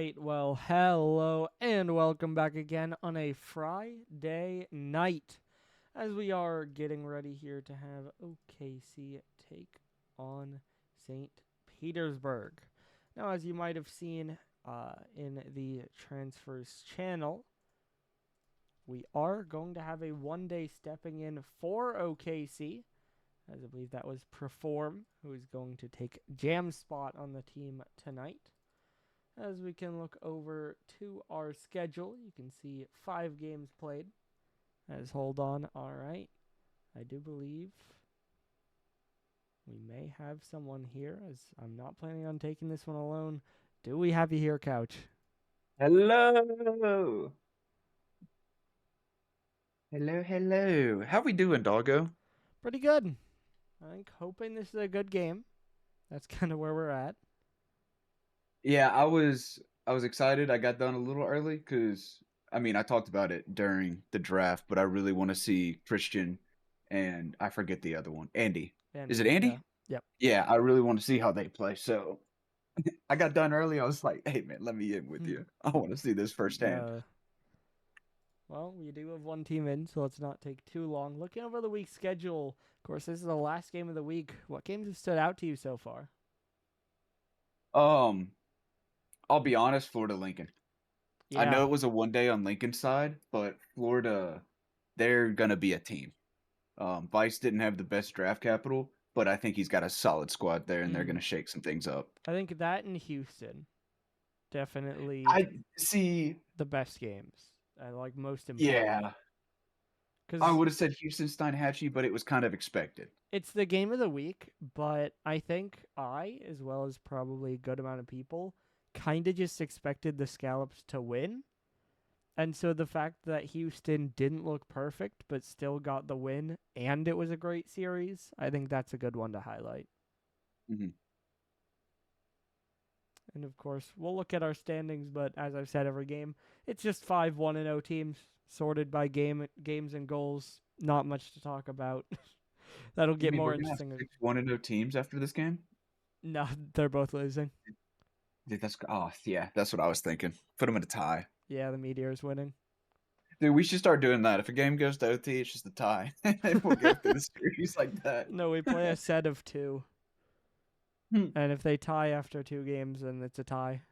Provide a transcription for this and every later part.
right, well, hello and welcome back again on a Friday night as we are getting ready here to have OKC take on St. Petersburg. Now, as you might have seen in the transfers channel, we are going to have a one-day stepping in for OKC, as I believe that was Perform, who is going to take Jam's spot on the team tonight. As we can look over to our schedule, you can see 5 games played. As hold on, all right. I do believe we may have someone here, as I'm not planning on taking this one alone. Do we have you here, Couch? Hello. Hello. How we doing, doggo? Pretty good. I think hoping this is a good game. That's kind of where we're at. Yeah, I was excited. I got done a little early because I talked about it during the draft, but I really want to see Christian and I forget the other one. Andy. Is Andy, it yeah. Andy? Yep. Yeah, I really want to see how they play. So I got done early. I was like, hey man, let me in with Hmm. you. I want to see this firsthand. Uh, well, we do have one team in, so let's not take too long. Looking over the week's schedule, of course, this is the last game of the week. What games have stood out to you so far? Um, I'll be honest, Florida Lincoln. I Yeah. know it was a one day on Lincoln's side, but Florida, they're gonna be a team. Vice didn't have the best draft capital, but I think he's got a solid squad there, and they're Mm. going to shake some things up. I think that in Houston definitely I see. the best games. I like most important Yeah, I because would have said Houston Steinhatchee, but it was kind of expected. it's the game of the week. But I think I, as well as probably a good amount of people, kind of just expected the Scallops to win. And so the fact that Houston didn't look perfect but still got the win and it was a great series, I think that's a good one to highlight. Hmm. And of course, we'll look at our standings, but as I've said every game, it's just 5-1-0 teams sorted by games and goals. Not much to talk about. That'll You get mean more we're gonna have interesting. 6-1-0 teams after this game? No, they're both losing. Dude, yeah, that's what I was thinking. Put them in a tie. Yeah, the Meteor's winning. Dude, we should start doing that. If a game goes to OT, it's just a tie, and we'll go through the series like that. No, we play a set of 2. Hmm. And if they tie after 2 games, then it's a tie.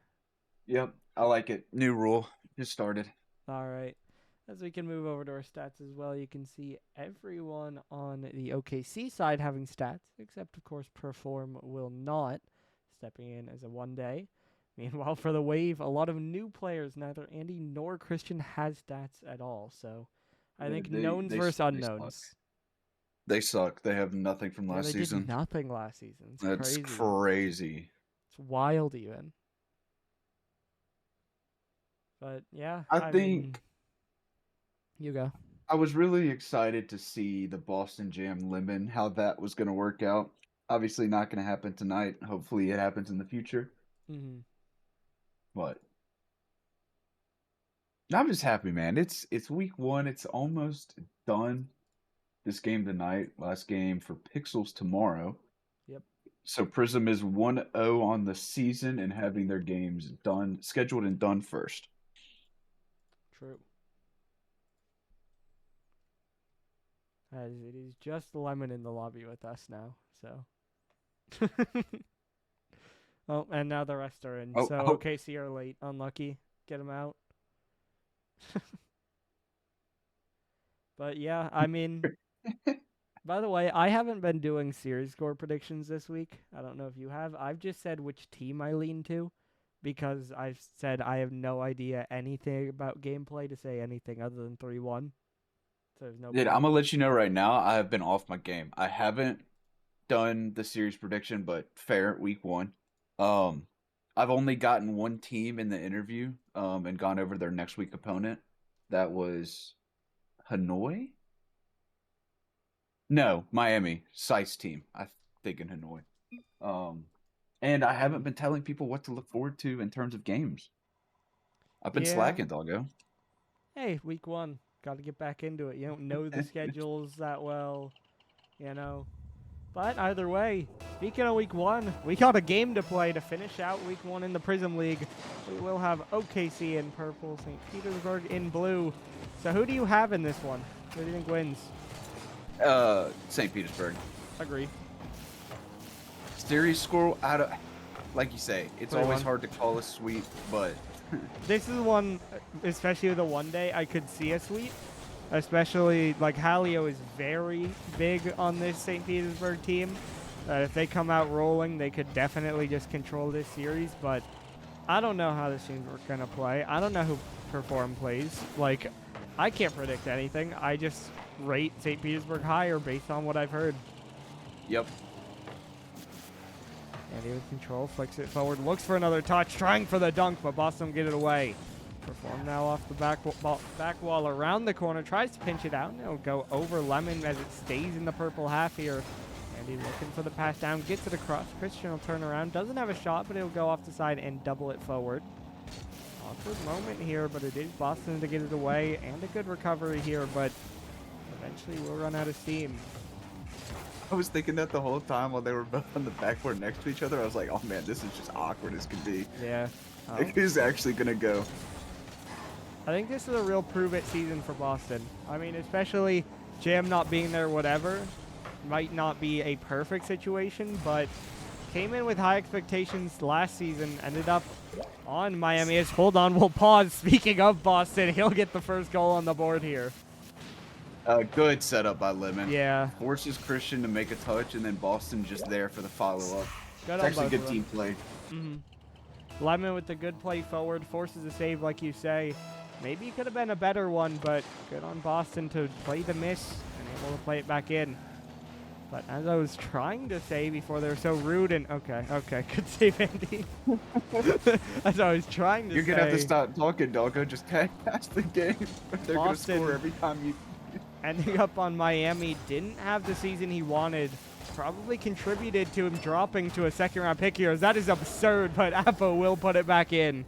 Yep, I like it. New rule just started. All right. As we can move over to our stats as well, you can see everyone on the OKC side having stats, except, of course, Perform will not, stepping in as a one day. Meanwhile, for the Wave, a lot of new players. Neither Andy nor Christian has stats at all. So I Yeah, think knowns versus they suck. unknowns. They suck. They have nothing from Yeah, last they did season. nothing last season. It's That's crazy. crazy. It's wild, even. But yeah, I I mean, think you go. I was really excited to see the Boston Jam Lemon, how that was going to work out. Obviously, not going to happen tonight. Hopefully, it happens in the future. Mm-hmm. But I'm just happy, man. It's week one. It's almost done. This game tonight, last game for Pixels tomorrow. Yep, So Prism is 1-0 on the season and having their games done, scheduled and done first. true. As it is just Lemon in the lobby with us now. So. Oh, and now the rest are in. Oh, So oh. OKC are late. Unlucky. Get them out. But yeah, I mean, by the way, I haven't been doing series score predictions this week. I don't know if you have. I've just said which team I lean to because I've said I have no idea anything about gameplay to say anything other than 3-1. So there's no Dude, I'm point. gonna let you know right now. I have been off my game. I haven't done the series prediction, but fair week one. Um, I've only gotten one team in the interview, and gone over their next week opponent. That was Hanoi. No, Miami, Sice team. I think in Hanoi. Um, and I haven't been telling people what to look forward to in terms of games. I've been Yeah. slacking, doggo. Hey, week 1. Got to get back into it. You don't know the schedules that well, you know. But either way, speaking of week 1, we got a game to play to finish out week 1 in the Prism League. We will have OKC in purple, St. Petersburg in blue. So who do you have in this one? Who do you think wins? St. Petersburg. Agree. Series score out of, like you say, it's always 3-1. hard to call a sweep, but This is one, especially with the one day, I could see a sweep. Especially, like, Halio is very big on this St. Petersburg team. If they come out rolling, they could definitely just control this series. But I don't know how this team's going to play. I don't know who Perform plays. Like, I can't predict anything. I just rate St. Petersburg higher based on what I've heard. yep. And he with control, flicks it forward, looks for another touch, trying for the dunk, but Boston get it away. Perform now off the back wall around the corner, tries to pinch it out, and it'll go over Lemon as it stays in the purple half here. And he's looking for the pass down, gets it across. Christian will turn around, doesn't have a shot, but it'll go off the side and double it forward. Awkward moment here, but it is Boston to get it away, and a good recovery here, but eventually we'll run out of steam. I was thinking that the whole time while they were both on the backboard next to each other. I was like, oh man, this is just awkward as can be. Yeah. Like, who's actually gonna go? I think this is a real prove-it season for Boston. I mean, especially Jam not being there, whatever, might not be a perfect situation, but came in with high expectations last season, ended up on Miami. Hold on, we'll pause. Speaking of Boston, he'll get the first goal on the board here. Good setup by Lemon. Yeah. Forces Christian to make a touch, and then Boston just there for the follow-up. Good It's on actually both good of team play. Lemon with the good play forward, forces a save like you say. Maybe it could have been a better one, but good on Boston to play the miss and able to play it back in. But as I was trying to say before they were so rude and... Okay, good save, Andy. As I was trying to You're say... gonna have to stop talking, doggo. Just pass the game. They're gonna Boston- score every time you... ending up on Miami, didn't have the season he wanted. Probably contributed to him dropping to a second-round pick here. That is absurd, but Appo will put it back in.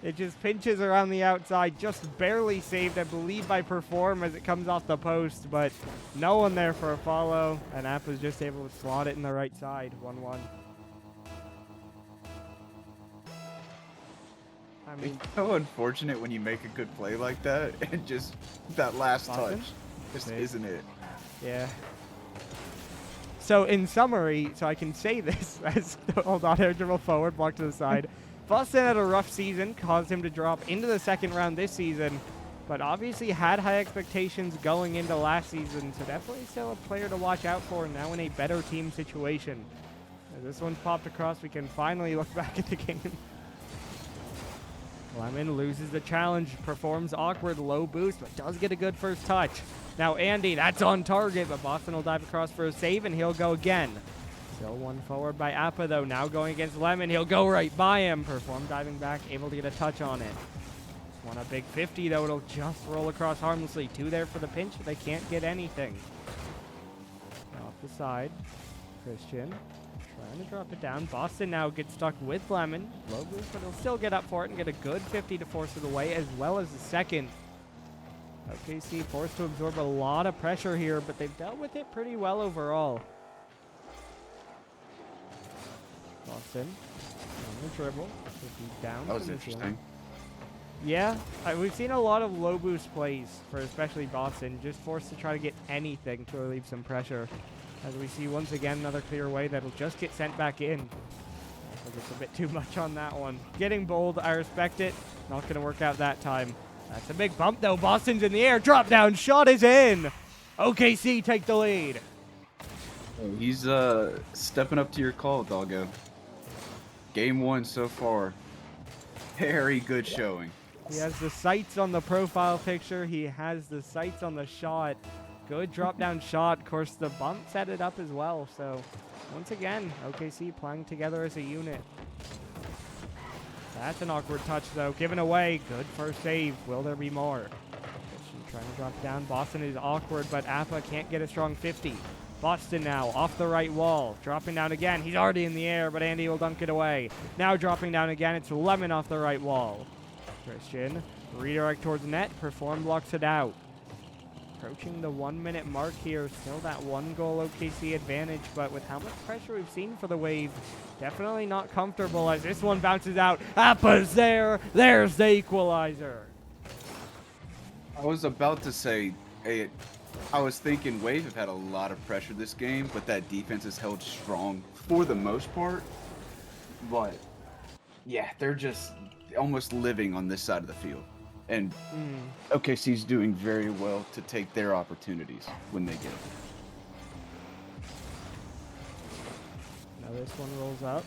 It just pinches around the outside, just barely saved, I believe, by Perform as it comes off the post, but no one there for a follow, and Appo's just able to slot it in the right side, 1-1. I mean, It's so unfortunate when you make a good play like that, and just that last Boston? touch just Maybe. isn't it. yeah. So in summary, so I can say this as hold on, air dribble forward, block to the side. Boston had a rough season, caused him to drop into the second round this season, but obviously had high expectations going into last season, so definitely still a player to watch out for now in a better team situation. As this one's popped across, we can finally look back at the game. Lemon loses the challenge, performs awkward, low boost, but does get a good first touch. Now Andy, that's on target, but Boston will dive across for a save, and he'll go again. Still one forward by Appa, though. Now going against Lemon, he'll go right by him. Perform diving back, able to get a touch on it. Want a big 50, though. It'll just roll across harmlessly. Two there for the pinch. They can't get anything. Off the side, Christian trying to drop it down. Boston now gets stuck with Lemon. Low boost, but he'll still get up for it and get a good 50 to force it away, as well as the second. OKC forced to absorb a lot of pressure here, but they've dealt with it pretty well overall. Boston on the dribble. Should be down. That was from the interesting. ceiling. Yeah, we've seen a lot of low boost plays for especially Boston, just forced to try to get anything to relieve some pressure. As we see once again another clear way that'll just get sent back in. I think it's a bit too much on that one. Getting bold, I respect it. Not going to work out that time. That's a big bump though. Boston's in the air. Drop down. Shot is in. OKC take the lead. He's stepping up to your call, doggo. Game 1 so far. Very good showing. He has the sights on the profile picture. He has the sights on the shot. Good drop down shot. Of course, the bump set it up as well. So once again, OKC playing together as a unit. That's an awkward touch though. Given away. Good first save. Will there be more? Christian trying to drop down. Boston is awkward, but Appa can't get a strong 50. Boston now off the right wall, dropping down again. He's already in the air, but Andy will dunk it away. Now dropping down again. It's Lemon off the right wall. Christian, redirect towards net. Perform blocks it out. Approaching the 1 minute mark here. Still that 1-goal OKC advantage, but with how much pressure we've seen for the Wave, definitely not comfortable as this one bounces out. Appa's there. There's the equalizer. I was about to say, I was thinking Wave have had a lot of pressure this game, but that defense has held strong for the most part. But yeah, they're just almost living on this side of the field. And OKC's doing very well to take their opportunities when they get them. Now this one rolls up.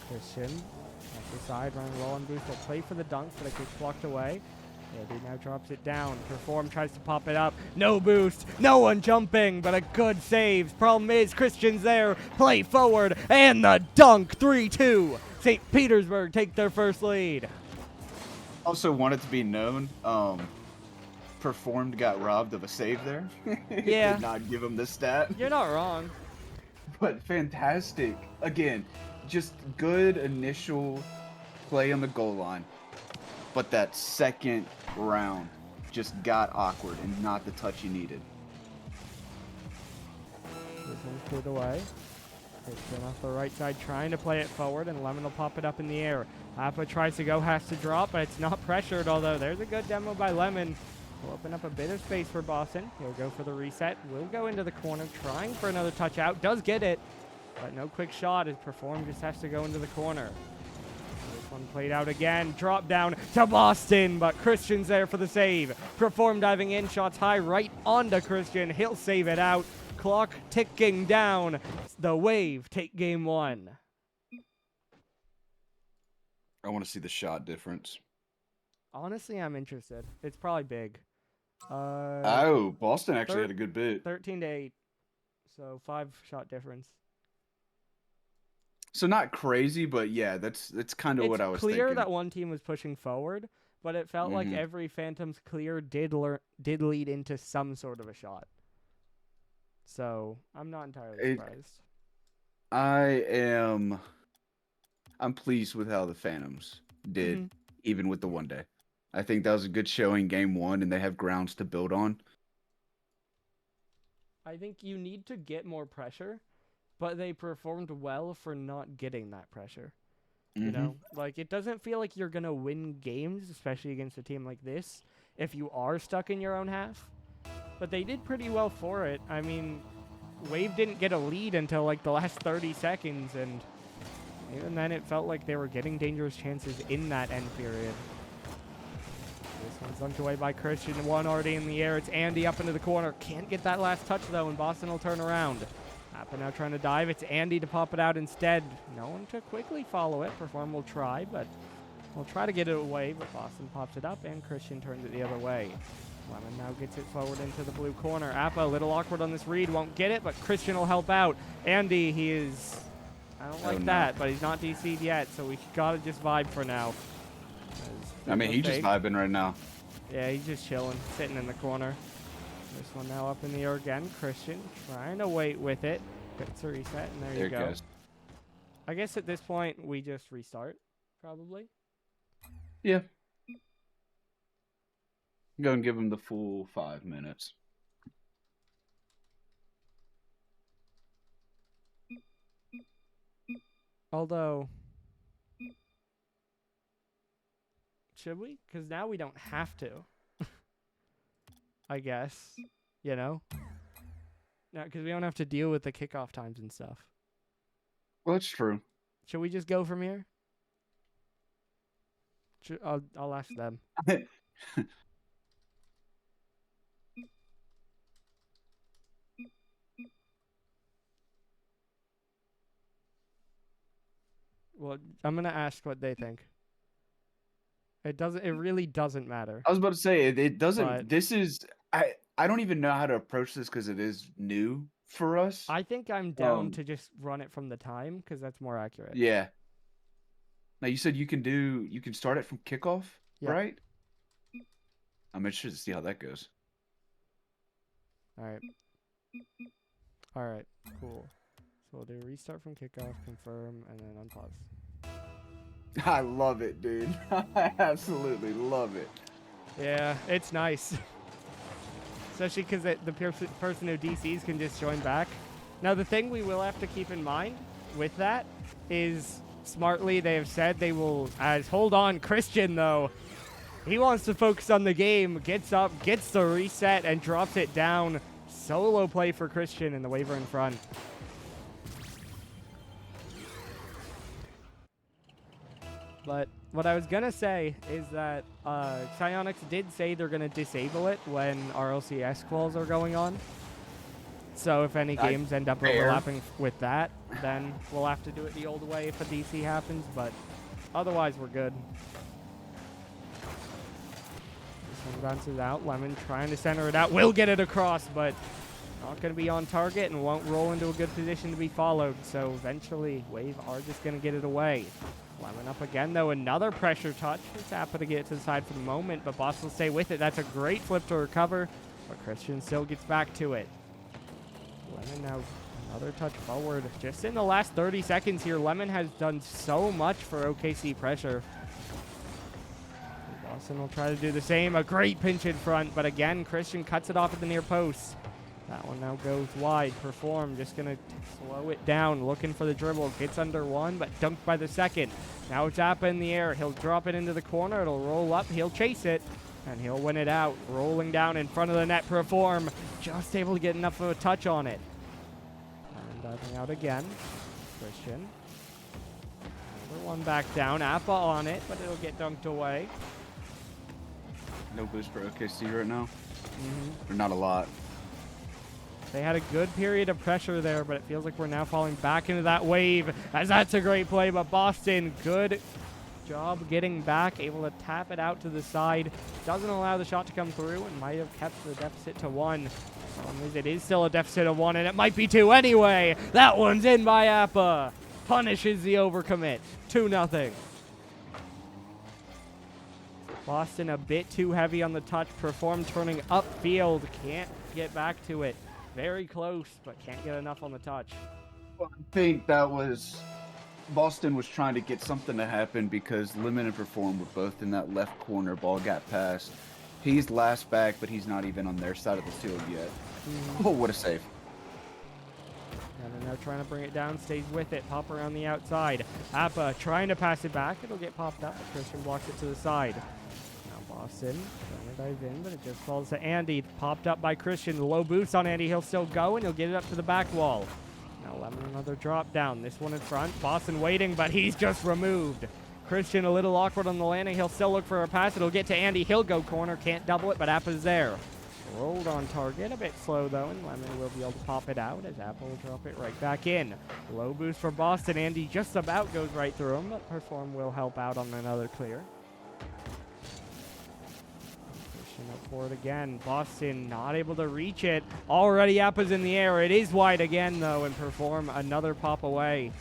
Christian off the side, running low on boost. Will play for the dunk, but it gets blocked away. Andy now drops it down. Perform tries to pop it up. No boost. No one jumping, but a good save. Problem is, Christian's there. Play forward, and the dunk. 3-2. St. Petersburg take their first lead. Also wanted to be known, Performed got robbed of a save there. Yeah. Did not give him the stat. You're not wrong. But fantastic. Again, just good initial play on the goal line. But that second round just got awkward and not the touch you needed. This one's cleared away. Christian off the right side trying to play it forward, and Lemon will pop it up in the air. Appa tries to go, has to drop, but it's not pressured, although there's a good demo by Lemon. Will open up a bit of space for Boston. He'll go for the reset. Will go into the corner, trying for another touch out. Does get it, but no quick shot as Perform just has to go into the corner. This one played out again. Drop down to Boston, but Christian's there for the save. Perform diving in, shots high right onto Christian. He'll save it out. Clock ticking down. The Wave take game 1. I want to see the shot difference. Honestly, I'm interested. It's probably big. Boston actually had a good bit. 13-8. So 5-shot difference. So not crazy, but yeah, that's kind of what I was thinking. It's clear that one team was pushing forward, but it felt like every Phantom's clear did lead into some sort of a shot. So I'm not entirely surprised. I'm pleased with how the Phantoms did, even with the 1 day. I think that was a good showing game 1, and they have grounds to build on. I think you need to get more pressure, but they performed well for not getting that pressure. You know, like it doesn't feel like you're going to win games, especially against a team like this, if you are stuck in your own half. But they did pretty well for it. I mean, Wave didn't get a lead until like the last 30 seconds, and even then it felt like they were getting dangerous chances in that end period. This one's dunked away by Christian. One already in the air. It's Andy up into the corner. Can't get that last touch, though, and Boston will turn around. Appa now trying to dive. It's Andy to pop it out instead. No one to quickly follow it. Perform will try, but we'll try to get it away, but Boston pops it up, and Christian turns it the other way. Lemon now gets it forward into the blue corner. Appa a little awkward on this read. Won't get it, but Christian will help out. Andy, he is... I don't like that, but he's not DC'd yet, so we gotta just vibe for now. I mean, he's just vibing right now. Yeah, he's just chilling, sitting in the corner. This one now up in the air again. Christian trying to wait with it. Gets a reset, and there you go. Goes. I guess at this point, we just restart, probably. Yeah. Go and give him the full 5 minutes. Although, should we? Because now we don't have to. I guess. You know? No, because we don't have to deal with the kickoff times and stuff. Well, that's true. Should we just go from here? I'll ask them. Well, I'm gonna ask what they think. It really doesn't matter. I was about to say it doesn't. But this is I don't even know how to approach this because it is new for us. I think I'm down to just run it from the time because that's more accurate. Yeah. Now you said you can start it from kickoff, right? I'm interested to see how that goes. All right, cool. So we'll do restart from kickoff, confirm, and then unpause. I love it, dude. I absolutely love it. Yeah, it's nice. especially because the person who DCs can just join back. Now, the thing we will have to keep in mind with that is, smartly, they have said they will, hold on, Christian, though. He wants to focus on the game, gets up, gets the reset, and drops it down. Solo play for Christian in the waiver in front. But what I was going to say is that Psyonix did say they're going to disable it when RLCS calls are going on. So if any games end up overlapping with that, then we'll have to do it the old way if a DC happens. But otherwise, we're good. This one bounces out. Lemon trying to center it out. Will get it across, but not going to be on target and won't roll into a good position to be followed. So eventually, Wave are just going to get it away. Lemon up again, though. Another pressure touch. It's happened to get it to the side for the moment, but Boss will stay with it. That's a great flip to recover, but Christian still gets back to it. Lemon now another touch forward. Just in the last 30 seconds here, Lemon has done so much for OKC pressure. Boston will try to do the same. A great pinch in front, but again, Christian cuts it off at the near post. That one now goes wide. Perform just going to slow it down, looking for the dribble. Gets under one, but dunked by the second. Now it's Zappa in the air. He'll drop it into the corner. It'll roll up. He'll chase it, and he'll win it out. Rolling down in front of the net. Perform just able to get enough of a touch on it. And diving out again. Christian. Another one back down. Appa on it, but it'll get dunked away. No boost for OKC right now. Or not a lot. They had a good period of pressure there, but it feels like we're now falling back into that wave, as that's a great play. But Boston, good job getting back, able to tap it out to the side. Doesn't allow the shot to come through and might have kept the deficit to one. It is still a deficit of one, and it might be two anyway. That one's in by Appa. Punishes the overcommit. 2-0. Boston a bit too heavy on the touch. Perform turning upfield. Can't get back to it. Very close, but can't get enough on the touch. Well, I think that was... Boston was trying to get something to happen because Lemon and Perform were both in that left corner. Ball got passed. He's last back, but he's not even on their side of the field yet. Oh, what a save. And now trying to bring it down, stays with it. Pop around the outside. Appa trying to pass it back. It'll get popped up, but Christian blocks it to the side. Boston trying to dive in, but it just falls to Andy. Popped up by Christian. Low boost on Andy. He'll still go, and he'll get it up to the back wall. Now Lemon another drop down. This one in front. Boston waiting, but he's just removed. Christian a little awkward on the landing. He'll still look for a pass. It'll get to Andy. He'll go corner. Can't double it, but Appa's there. Rolled on target. A bit slow, though, and Lemon will be able to pop it out as Appa will drop it right back in. Low boost for Boston. Andy just about goes right through him, but Perform will help out on another clear. Up for it again. Boston not able to reach it. Already Appa's in the air. It is wide again, though, and Perform another pop away.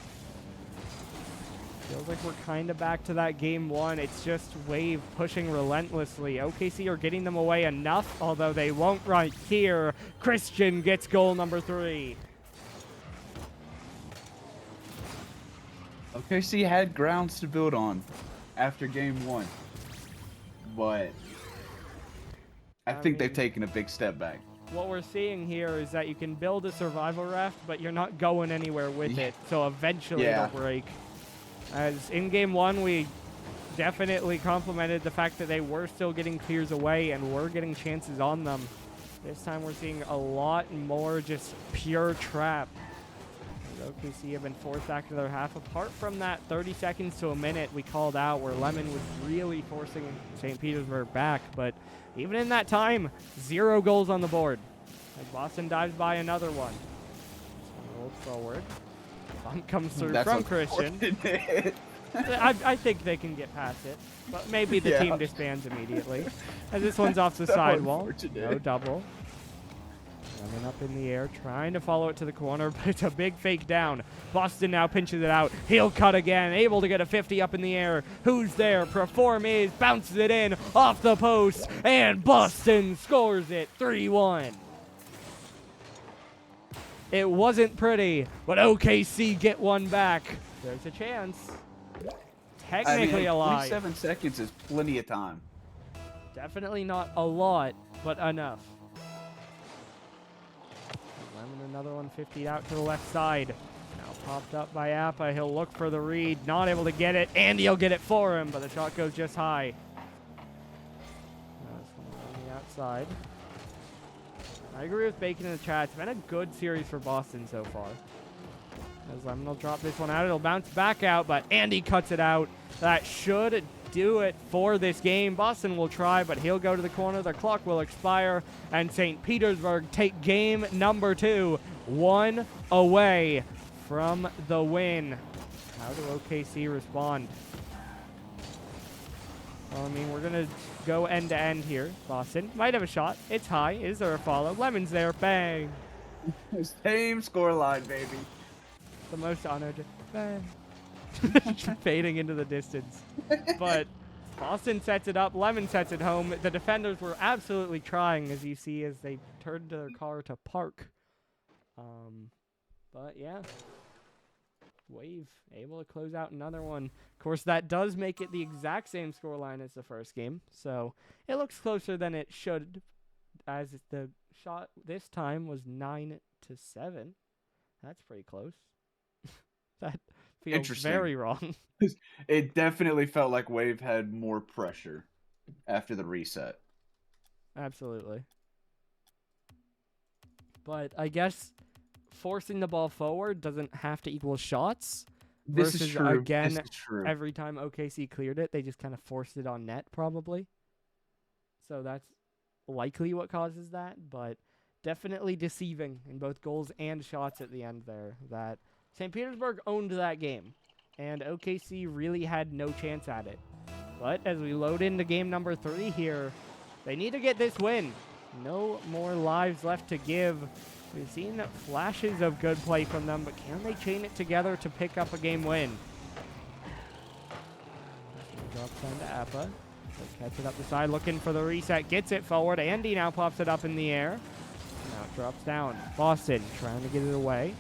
Feels like we're kind of back to that game one. It's just Wave pushing relentlessly. OKC are getting them away enough, although they won't right here. Christian gets goal number 3. OKC had grounds to build on after game one, but I think they've taken a big step back. What we're seeing here is that you can build a survival raft, but you're not going anywhere with it, so eventually it'll break. As in game one, we definitely complimented the fact that they were still getting clears away and were getting chances on them. This time we're seeing a lot more just pure trap. OKC have been forced back to their half. Apart from that 30 seconds to a minute we called out where Lemon was really forcing St. Petersburg back, but even in that time, 0 goals on the board. As Boston dives by another one. This one rolled forward. Bump comes through from Christian. I think they can get past it, but maybe the team disbands immediately. As this one's off the sidewall. No double. Lemon up in the air, trying to follow it to the corner, but it's a big fake down. Boston now pinches it out. He'll cut again, able to get a 50 up in the air. Who's there? Perform is, bounces it in, off the post, and Boston scores it 3-1. It wasn't pretty, but OKC get one back. There's a chance. Technically alive. 27 seconds is plenty of time. Definitely not a lot, but enough. another one 50 out to the left side. Now popped up by Appa. He'll look for the read. Not able to get it. Andy will get it for him, but the shot goes just high. Now this one on the outside. I agree with Bacon in the chat. It's been a good series for Boston so far. As Lemon will drop this one out. It'll bounce back out, but Andy cuts it out. That should do it for this game. Boston will try, but he'll go to the corner. The clock will expire, and St. Petersburg take game number 2, 1 away from the win. How do OKC respond? Well, I mean, we're going to go end-to-end here. Boston might have a shot. It's high. Is there a follow? Lemon's there. Bang. Same scoreline, baby. The most honored. Bang. Fading into the distance. But Boston sets it up. Lemon sets it home. The defenders were absolutely trying, as you see, as they turned their car to park. But yeah. Wave able to close out another one. Of course, that does make it the exact same scoreline as the first game. So it looks closer than it should, as the shot this time was 9-7. That's pretty close. That feels very wrong. It definitely felt like Wave had more pressure after the reset. Absolutely. But I guess forcing the ball forward doesn't have to equal shots. This is true. Again, this is true. Every time OKC cleared it, they just kind of forced it on net, probably. So that's likely what causes that, but definitely deceiving in both goals and shots at the end there. That St. Petersburg owned that game, and OKC really had no chance at it. But as we load into game number 3 here, they need to get this win. No more lives left to give. We've seen flashes of good play from them, but can they chain it together to pick up a game win? Drops down to Appa. He'll catch it up the side, looking for the reset. Gets it forward. Andy now pops it up in the air. Now it drops down. Boston trying to get it away.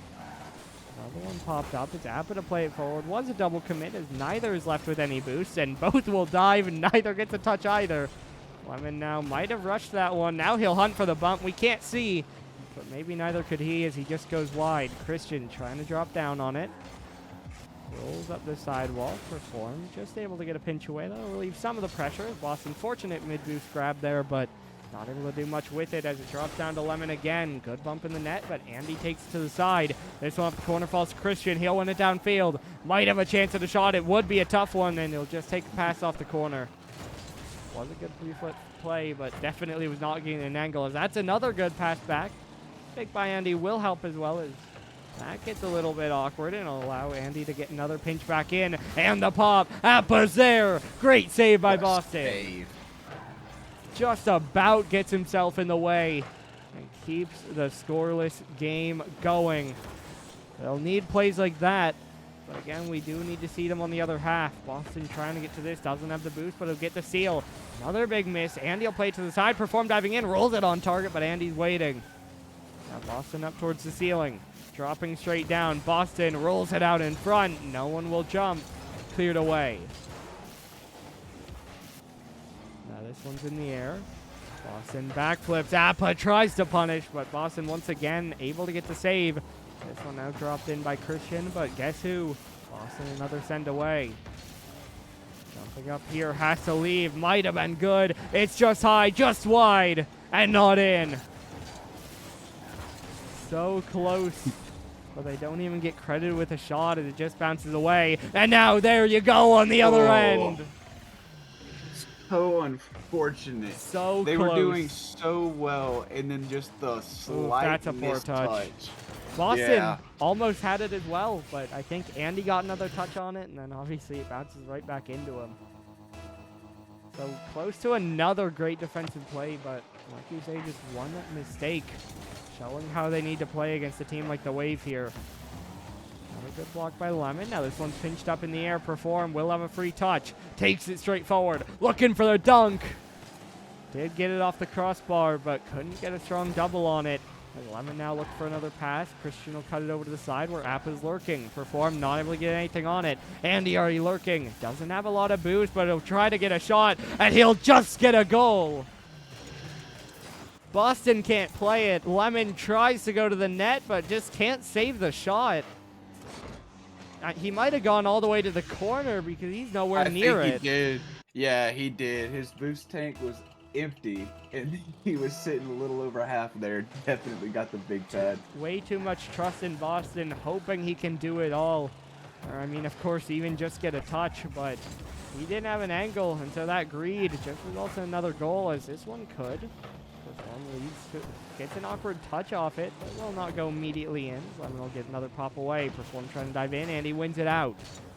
Another one popped up. It's Appa to play it forward. Was a double commit, as neither is left with any boosts, and both will dive, and neither gets a touch either. Lemon now might have rushed that one. Now he'll hunt for the bump. We can't see, but maybe neither could he, as he just goes wide. Christian trying to drop down on it. Rolls up the sidewall. Perform. Just able to get a pinch away. That'll relieve some of the pressure. Boston fortunate mid-boost grab there, but not able to do much with it as it drops down to Lemon again. Good bump in the net, but Andy takes it to the side. This one up the corner falls to Christian. He'll win it downfield. Might have a chance at a shot. It would be a tough one, and he'll just take the pass off the corner. Was a good 3-foot play, but definitely was not getting an angle, as that's another good pass back. Pick by Andy will help, as well as that gets a little bit awkward, and it'll allow Andy to get another pinch back in. And the pop. Appa's there. Great save by Boston. Save. Just about gets himself in the way and keeps the scoreless game going. They'll need plays like that. But again, we do need to see them on the other half. Boston trying to get to this. Doesn't have the boost, but he'll get the seal. Another big miss. Andy will play it to the side. Perform diving in. Rolls it on target, but Andy's waiting. Now Boston up towards the ceiling. Dropping straight down. Boston rolls it out in front. No one will jump. Cleared away. Now this one's in the air. Boston backflips. Appa tries to punish, but Boston once again able to get the save. This one now dropped in by Christian, but guess who? Boston another send away. Jumping up here, has to leave. Might have been good. It's just high, just wide, and not in. So close. But they don't even get credited with a shot as it just bounces away. And now there you go on the other end. So unfortunate. So they close. were doing so well, and then just the slight that's a poor touch. Boston almost had it as well, but I think Andy got another touch on it, and then obviously it bounces right back into him. So close to another great defensive play, but like you say, just one mistake. Showing how they need to play against a team like the Wave here. Another good block by Lemon. Now this one's pinched up in the air. Perform. Will have a free touch. Takes it straight forward. Looking for the dunk. Did get it off the crossbar, but couldn't get a strong double on it. And Lemon now look for another pass. Christian will cut it over to the side where Appa's lurking. Perform. Not able to get anything on it. Andy already lurking. Doesn't have a lot of boost, but he'll try to get a shot, and he'll just get a goal. Boston can't play it. Lemon tries to go to the net, but just can't save the shot. He might have gone all the way to the corner because he's nowhere I near think he it. did. Yeah, he did. His boost tank was empty, and he was sitting a little over half there. Definitely got the big pad. Way too much trust in Boston, hoping he can do it all. Or, I mean, of course, even just get a touch, but he didn't have an angle, and so that greed just results in another goal, as this one could. Perform leads to, gets an awkward touch off it, but will not go immediately in. Lemon will get another pop away. Perform trying to dive in, and he wins it out.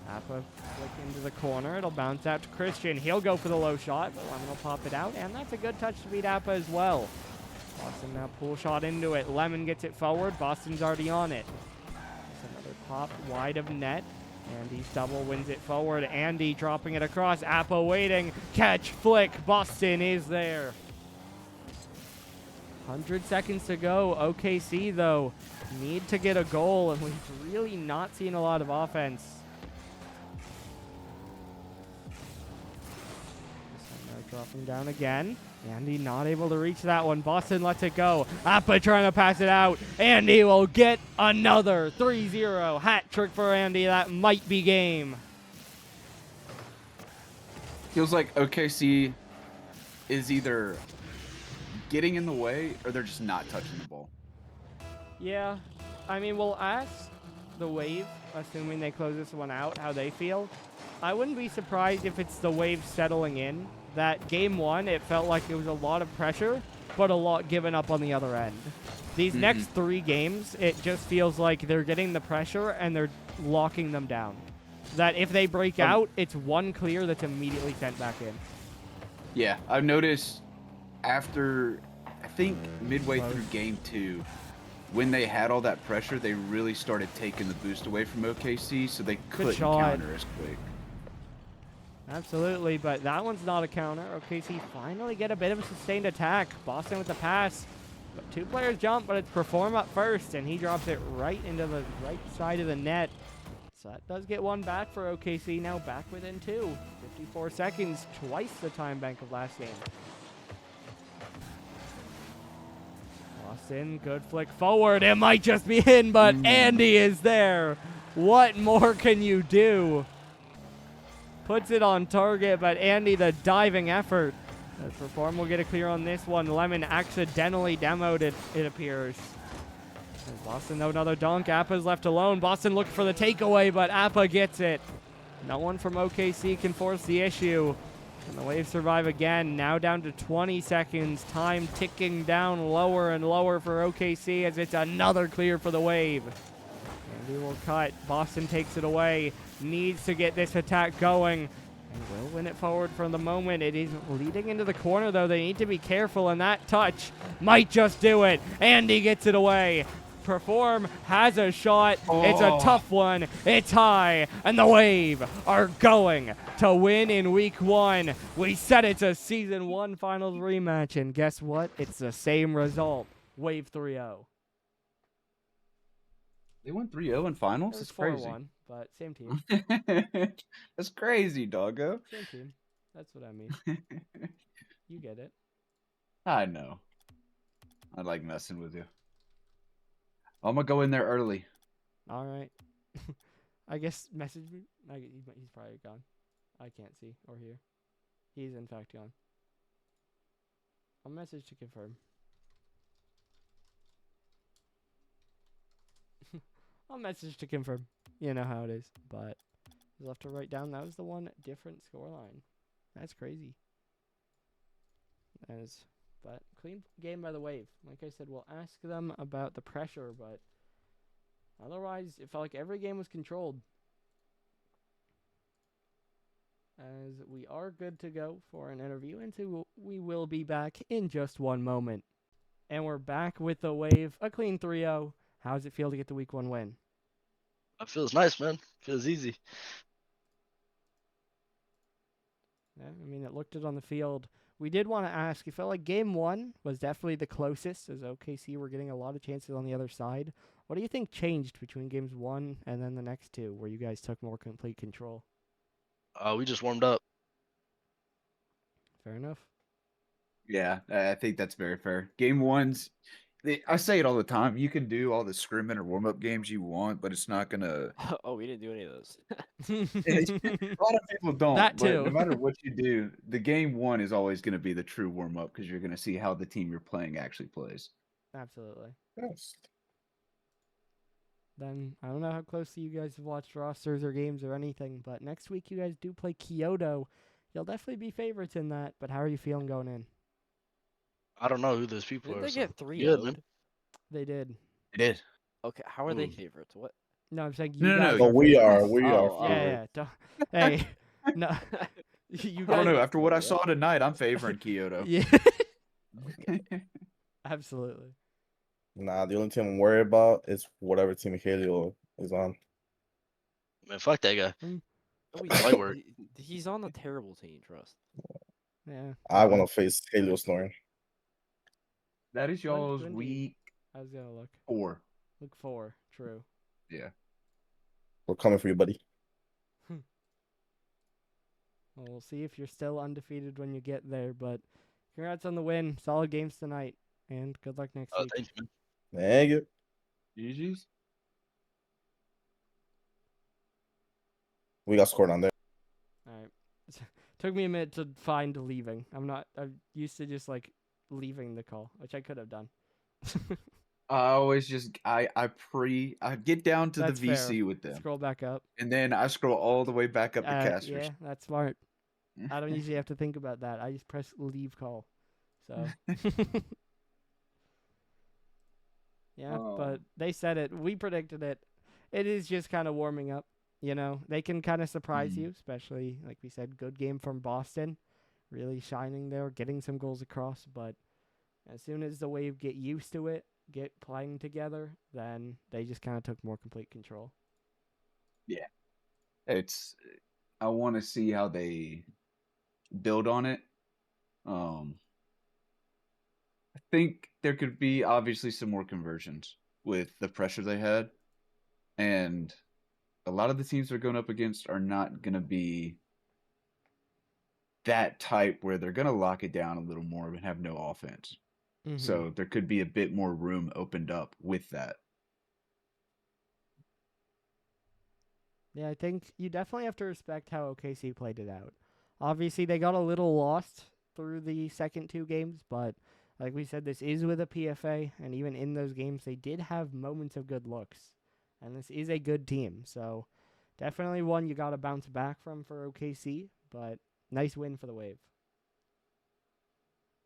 Appa flick into the corner. It'll bounce out to Christian. He'll go for the low shot, but Lemon will pop it out, and that's a good touch to beat Appa as well. Boston now pull shot into it. Lemon gets it forward. Boston's already on it. That's another pop wide of net. Andy's double wins it forward. Andy dropping it across. Appa waiting. Catch, flick. Boston is there. 100 seconds to go. OKC, though, need to get a goal, and we've really not seen a lot of offense. Dropping down again. Andy not able to reach that one. Boston lets it go. Appa trying to pass it out. Andy will get another 3-0 hat trick for Andy. That might be game. Feels like OKC is either getting in the way or they're just not touching the ball. Yeah, I mean, we'll ask the Wave, assuming they close this one out, how they feel. I wouldn't be surprised if it's the Wave settling in. That game one, it felt like it was a lot of pressure, but a lot given up on the other end. These next 3 games, it just feels like they're getting the pressure and they're locking them down. That if they break out, it's one clear that's immediately sent back in. Yeah, I've noticed after, I think, midway through game 2, when they had all that pressure, they really started taking the boost away from OKC, so they couldn't counter as quick. Absolutely, but that one's not a counter. OKC finally get a bit of a sustained attack. Boston with the pass. But 2 players jump, but it's Perform up first, and he drops it right into the right side of the net. So that does get one back for OKC, now back within 2. 54 seconds, twice the time bank of last game. Boston, good flick forward. It might just be in, but Andy is there. What more can you do? Puts it on target, but Andy, the diving effort. Perform will get a clear on this one. Lemon accidentally demoed it, it appears. And Boston, though, another dunk. Appa's left alone. Boston looking for the takeaway, but Appa gets it. No one from OKC can force the issue. And the Wave survive again, now down to 20 seconds. Time ticking down lower and lower for OKC as it's another clear for the Wave. Andy will cut. Boston takes it away. Needs to get this attack going. And will win it forward from the moment. It is leading into the corner, though. They need to be careful, and that touch might just do it. Andy gets it away. Perform has a shot. It's a tough one. It's high, and the Wave are going to win in week 1. We said it's a season 1 finals rematch, and guess what? It's the same result. Wave 3-0. They won 3-0 in finals? That's crazy. 4-1, but same team. That's crazy, doggo. Same team. That's what I mean. You get it. I know. I like messing with you. I'm going to go in there early. All right. I guess message me. He's probably gone. I can't see or hear. He's in fact gone. I'll message to confirm. I'll message to confirm. You know how it is. But you'll have to write down that was the one different scoreline. That's crazy. But clean game by the Wave. Like I said, we'll ask them about the pressure, but otherwise, it felt like every game was controlled. As we are good to go for an interview, and so we will be back in just one moment. And we're back with the Wave, a clean 3-0. How does it feel to get the week 1 win? It feels nice, man. Feels easy. Yeah, I mean, it looked it on the field. We did want to ask, it felt like game 1 was definitely the closest, as OKC were getting a lot of chances on the other side. What do you think changed between games 1 and then the next 2, where you guys took more complete control? We just warmed up. Fair enough. Yeah, I think that's very fair. Game ones, I say it all the time. You can do all the scrimmage or warm up games you want, but it's not gonna. Oh, we didn't do any of those. A lot of people don't, That but no too. matter what you do, the game one is always going to be the true warm up because you're going to see how the team you're playing actually plays. Absolutely. Yes. Then I don't know how closely you guys have watched rosters or games or anything, but next week you guys do play Kyoto. You'll definitely be favorites in that. But how are you feeling going in? I don't know who those people Didn't are. they So get 3 good, man. 0'd? They did. It is. Okay, how are they Ooh. favorites? What? No, I'm saying you No, no, guys no. So are we favorites. are Oh, Yeah, favorite. yeah. Hey, no, you I don't guys. know. After what I Yeah. saw tonight, I'm favoring Kyoto. Yeah, absolutely. Nah, the only team I'm worried about is whatever team Halio is on. Man, fuck that guy. No, Light work. he's on the terrible team. Trust. Yeah. I Well, want to face Halio Snoring. That is y'all's when do you- week I was gonna look. 4. Look 4. True. Yeah. We're coming for you, buddy. Well, we'll see if you're still undefeated when you get there. But congrats on the win. Solid games tonight, and good luck next week. Thank you, man. Thank you. GG's. We got scored on there. All right. Took me a minute to find leaving. I'm used to just like leaving the call, which I could have done. I always just I get down to That's the VC fair. with them, Scroll back up. and then I scroll all the way back up to casters. Yeah, that's smart. I don't usually have to think about that. I just press leave call. So yeah, but they said it. We predicted it. It is just kind of warming up. You know, they can kind of surprise you, especially like we said, good game from Boston, really shining there, getting some goals across. But as soon as the Wave get used to it, get playing together, then they just kind of took more complete control. Yeah. I want to see how they build on it. I think there could be obviously some more conversions with the pressure they had, and a lot of the teams they're going up against are not going to be that type where they're going to lock it down a little more and have no offense. Mm-hmm. So there could be a bit more room opened up with that. Yeah, I think you definitely have to respect how OKC played it out. Obviously, they got a little lost through the second 2 games, but like we said, this is with a PFA, and even in those games, they did have moments of good looks. And this is a good team, so definitely one you got to bounce back from for OKC, but nice win for the Wave.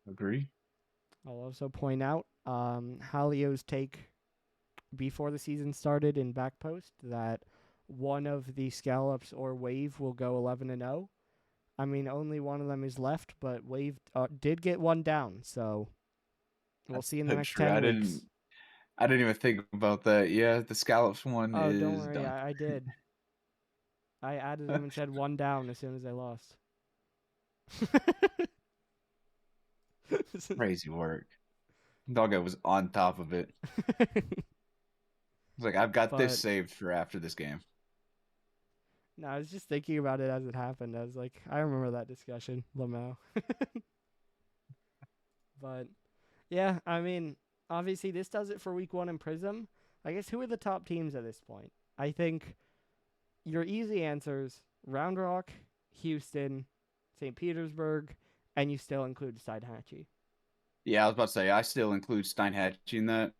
Agree? I'll also point out Halio's take before the season started in Backpost that one of the Scallops or Wave will go 11-0. I mean, only one of them is left, but Wave did get one down, so we'll see in the next 10 weeks. I didn't even think about that. Yeah, the Scallops one Oh, is don't worry, done. I did. I added them and said one down as soon as they lost. Crazy work. Doggo was on top of it. It's like, I've got this But- saved for after this game. No, I was just thinking about it as it happened. I was like, I remember that discussion, Lamau. But yeah, I mean, obviously this does it for week 1 in Prism. I guess who are the top teams at this point? I think your easy answers: Round Rock, Houston, St. Petersburg, and you still include Steinhatchee. Yeah, I was about to say I still include Steinhatchee in that.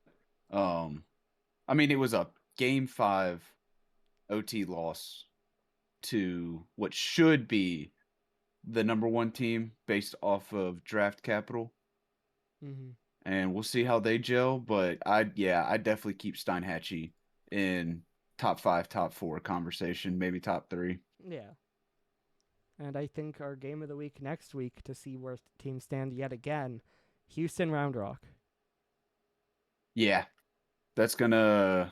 I mean, it was a game 5 OT loss to what should be the number 1 team based off of draft capital. Mm-hmm. And we'll see how they gel, but I definitely keep Steinhatchee in top 5, top 4 conversation, maybe top 3. Yeah. And I think our game of the week next week to see where teams stand yet again, Houston Round Rock. Yeah. That's gonna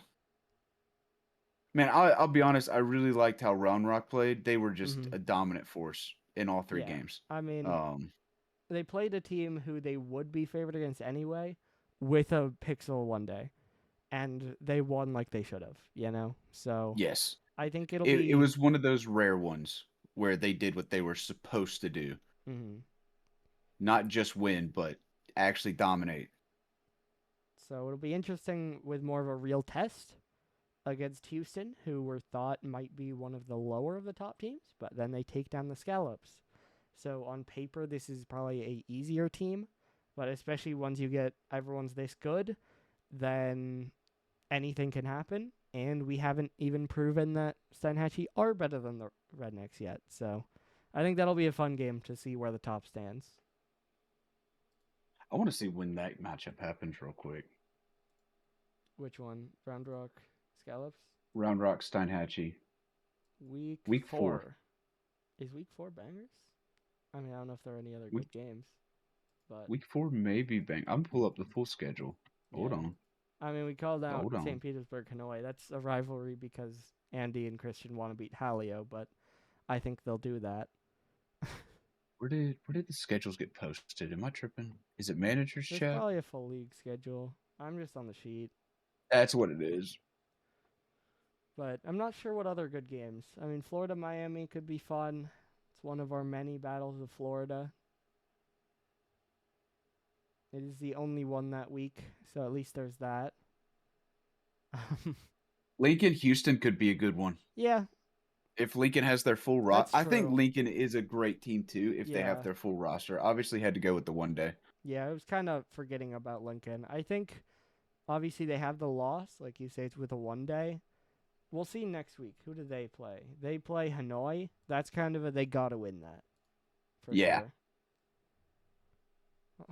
Man, I'll be honest, I really liked how Round Rock played. They were just Mhm. a dominant force in all 3 Yeah. games. I mean, they played a team who they would be favored against anyway with a pixel one day. And they won like they should have, you know? So Yes. I think it'll It be was one of those rare ones where they did what they were supposed to do. Mhm. not just win, but actually dominate. So it'll be interesting with more of a real test against Houston, who were thought might be one of the lower of the top teams, but then they take down the Scallops. So on paper, this is probably a easier team, but especially once you get everyone's this good, then anything can happen. And we haven't even proven that Steinhatchee are better than the Rednecks yet. So I think that'll be a fun game to see where the top stands. I want to see when that matchup happens real quick. Which one? Round Rock Scallops? Round Rock Steinhatchee. Week 4. 4. Is week 4 bangers? I mean, I don't know if there are any other Week- good games. But Week 4 maybe bang. I'm gonna pull up the full schedule. Hold yeah. on. I mean, we called out Hold on. St. Petersburg, Hanoi. That's a rivalry because Andy and Christian want to beat Halio, but I think they'll do that. Where did the schedules get posted? Am I tripping? Is it managers There's chat? probably a full league schedule. I'm just on the sheet, That's what it is. but I'm not sure what other good games. I mean, Florida Miami could be fun. It's one of our many battles of Florida. It is the only one that week, so at least there's that. Lincoln Houston could be a good one. Yeah, If Lincoln has their full roster. That's I think true. Lincoln is a great team too if they Yeah. have their full roster. Obviously had to go with the one day. yeah, I was kind of forgetting about Lincoln. I think obviously they have the loss, like you say, it's with a 1 day. We'll see next week. Who do they play? They play Hanoi. That's kind of a they gotta win that for Yeah. sure.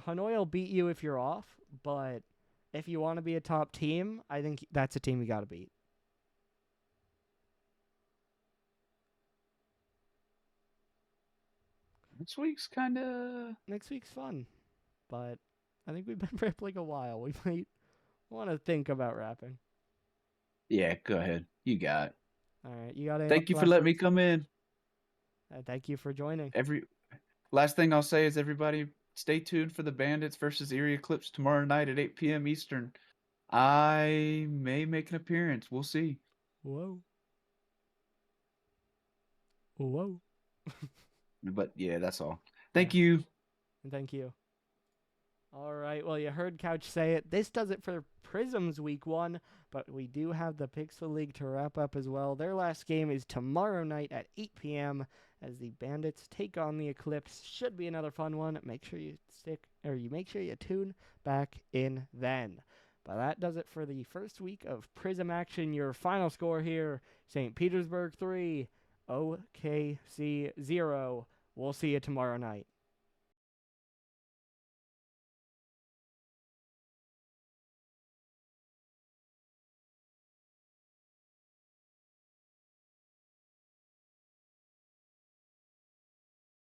Hanoi will beat you if you're off, but if you want to be a top team, I think that's a team you gotta beat. This week's kinda Next week's fun, but I think we've been rippling a while. We might want to think about wrapping. Yeah, go ahead. You got it. All right, you got any Thank you for last letting me words? come in. Thank you for joining. Last thing I'll say is everybody stay tuned for the Bandits versus Erie Eclipse tomorrow night at 8 p.m. Eastern. I may make an appearance. We'll see. Whoa. Whoa. But yeah, that's all. Thank Yeah. you. And thank you. All right. Well, you heard Couch say it. This does it for Prism's week 1, but we do have the Pixel League to wrap up as well. Their last game is tomorrow night at 8 p.m. as the Bandits take on the Eclipse. Should be another fun one. Make sure you make sure you tune back in then. But that does it for the first week of Prism action. Your final score here: St. Petersburg 3, OKC 0. We'll see you tomorrow night.